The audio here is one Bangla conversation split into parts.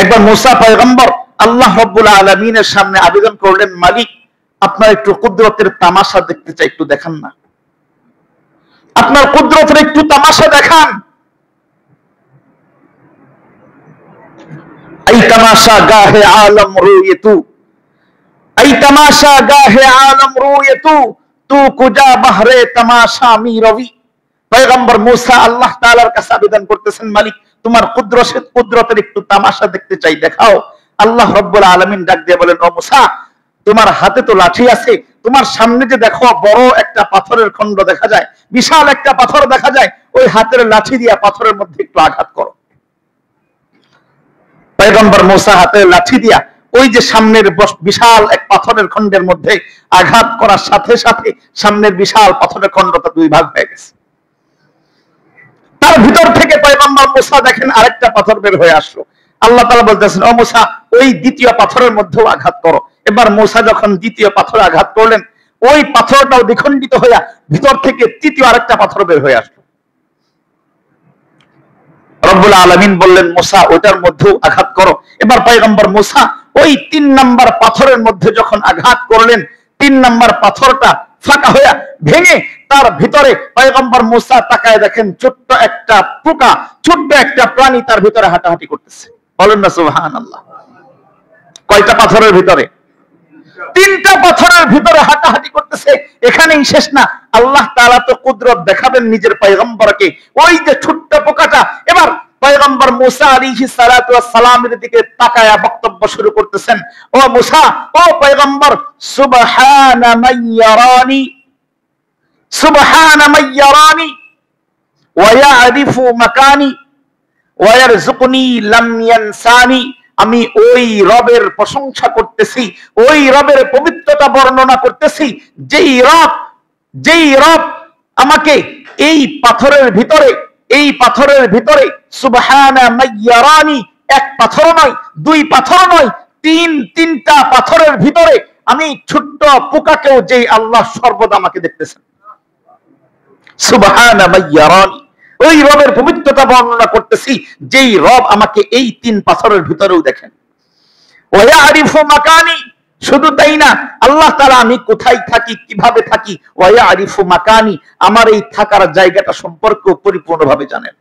একবার মুসা পয়গম্বর আল্লাহ রাব্বুল আলামিনের সামনে আবেদন করলেন, মালিক আপনার একটু কুদরতের তামাশা দেখতে চাই, একটু দেখান না, আপনার কুদরতের একটু তামাশা দেখান। এই তামাশা গাহে আলম রুয়েতু, এই তামাশা গাহে আলম রুয়েতু, তু কুজা বাহরে তামাশা মি রবি। পয়গম্বর মুসা আল্লাহ তাআলার কাছে আবেদন করতেছেন, মালিক তোমার কুদরতের একটু তামাশা দেখতে চাই, দেখাও। আল্লাহ রাব্বুল আলামিন ডাক দিয়ে বলেন, ও মুসা তোমার হাতে তো লাঠি আছে, তোমার সামনে যে দেখো বড় একটা পাথরের খণ্ড দেখা যায়, বিশাল একটা পাথর দেখা যায়, ওই হাতের লাঠি দিয়া পাথরের মধ্যে একটু আঘাত করো। পয়গম্বর মুসা হাতের লাঠি দিয়া ওই যে সামনের বিশাল এক পাথরের খণ্ডের মধ্যে আঘাত করার সাথে সাথে সামনের বিশাল পাথরের খণ্ডটা দুই ভাগ হয়ে গেছে। তার ভিতর থেকে পয়গম্বর মুসা দেখেন আরেকটা পাথর বের হয়ে আসলো। আল্লাহ তাআলা বলতেছেন, ও মুসা ওই দ্বিতীয় পাথরের মধ্যেও আঘাত করো। এবার মুসা যখন দ্বিতীয় পাথরে আঘাত করলেন, ওই পাথরটাও দ্বিখণ্ডিত হইয়া ভিতর থেকে তৃতীয় আরেকটা পাথর বের হয়ে আসলো। রব্বুল আলামিন বললেন, মুসা ওইটার মধ্যেও আঘাত করো। এবার পয়গম্বর মুসা ওই 3 নাম্বার পাথরের মধ্যে যখন আঘাত করলেন, 3 নাম্বার পাথরটা ফাঁকা হইয়া ভেঙে তার ভিতরে পয়গম্বর মুসা তাকায় দেখেন ছোট্ট একটা পোকা, ছোট্ট একটা প্রাণী তার ভিতরে হাঁটাহাঁটি করতেছে। বলেন না সুবহানাল্লাহ। কয়টা পাথরের ভিতরে? 3টা পাথরের ভিতরে হাঁটাহাঁটি করতেছে। এখানেই শেষ না, আল্লাহ তাআলা তো কুদরত দেখাবেন নিজের পয়গম্বরকে। ওই যে ছোট্ট পোকাটা এবার পয়গম্বর মুসা আলাইহিস সালাতু ওয়াস সালামের দিকে তাকায়া বক্তব্য শুরু করতেছেন, ও মুসা, ও পয়গম্বর, সুবহানা মাইয়ারানি, সুবহানা মাইয়ারানি ওয়া ইয়ারিফু মাকানি ওয়া ইয়ারযুকুনি লাম ইয়ানসানি। আমি ওই রবের প্রশংসা করতেছি, ওই রবের পবিত্রতা বর্ণনা করতেছি, যেই রব আমাকে এই পাথরের ভিতরে সুবহানা মাইয়ারানি, এক পাথর নয়, 2 পাথর নয়, 3টা পাথরের ভিতরে আমি ছোট্ট পোকাকেও যেই আল্লাহ সর্বদা আমাকে দেখতেছেন। সুবহানা মাইয়ারানি, ওই রবের পবিত্রতা বর্ণনা করতেছি, যেই রব আমাকে এই 3 পাথরের ভিতরেও দেখেন। ওয়া ইয়ারিফু মাকানি, শুধু তাই না, আল্লাহ তাআলা আমি কোথায় থাকি, কিভাবে থাকি, ওয়া ইয়ারিফু মাকানি, আমার এই থাকার জায়গাটা সম্পর্কে পরিপূর্ণভাবে জানেন।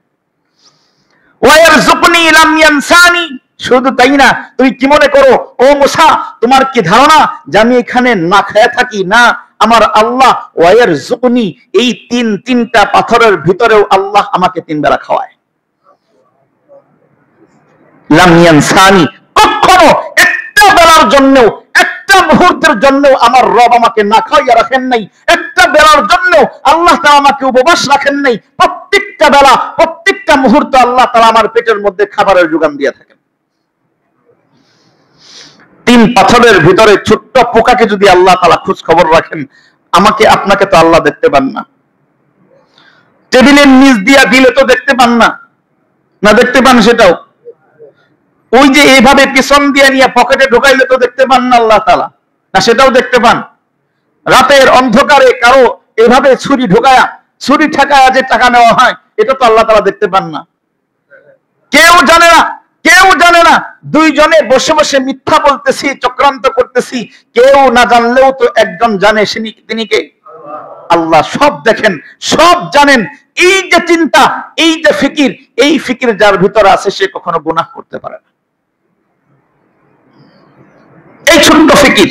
ওয়া ইয়ারযুকুনি লাম ইয়ানসানি, শুধু তাই না, তুমি কি মনে করো ও মুসা, তোমার কি ধারণা যে আমি এখানে না খেয়ে থাকি? না, আমার আল্লাহ ওয়া ইয়ারযুকুনি, এই 3টা পাথরের ভিতরেও আল্লাহ আমাকে 3 বেলা খাওয়ায়। লাম ইয়ানসানি, কখনো একটা বেলার জন্য, একটা মুহূর্তের জন্য আমার রব আমাকে না খাইয়া রাখেন নাই, একটা বেলার জন্য আল্লাহ তাআলা আমাকে উপবাস রাখেন নাই। প্রত্যেকটা বেলা, প্রত্যেকটা মুহূর্ত আল্লাহ তাআলা আমার পেটের মধ্যে খাবারের যোগান দিয়ে থাকেন। 3 পাথরের ভিতরে ছোট্ট পোকাকে যদি আল্লাহ তাআলা খোঁজ খবর রাখেন, আমাকে আপনাকে তো আল্লাহ দেখতে পান না। টেবিলের নিচ দিয়া দিলে তো দেখতে পান না, না দেখতে পান সেটাও? ওই যে এইভাবে পিছন দিয়ে নিয়ে পকেটে ঢোকাইলে তো দেখতে পান না আল্লাহ তাআলা, না সেটাও দেখতে পান? রাতের অন্ধকারে কারো এইভাবে ছুরি ঠেকায়া যে টাকা নেওয়া হয়, এটা তো আল্লাহ তাআলা দেখতে পান না। কেউ জানে না, কেউ জানে না। 2 জনে বসে বসে মিথ্যা বলতেছি, চক্রান্ত করতেছি, কেউ না জানলেও তো একজন জানে, তিনি কে? আল্লাহ। সব দেখেন, সব জানেন। এই যে চিন্তা, এই যে ফিকির, এই ফিকির যার ভিতরে আছে সে কখনো গুনাহ করতে পারে না। এই ছোট্ট ফিকির,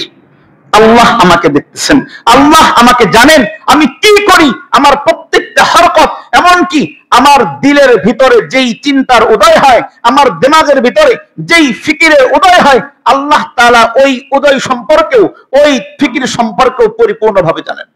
আল্লাহ আমাকে দেখতেছেন, আল্লাহ আমাকে জানেন আমি কি করি, আমার প্রত্যেকটা হরকত, এমনকি আমার দিলের ভিতরে যেই চিন্তার উদয় হয়, আমার দিমাগের ভিতরে যেই ফিকিরের উদয় হয়, আল্লাহ তাআলা ওই উদয় সম্পর্কেও, ওই ফিকির সম্পর্কেও পরিপূর্ণভাবে জানেন।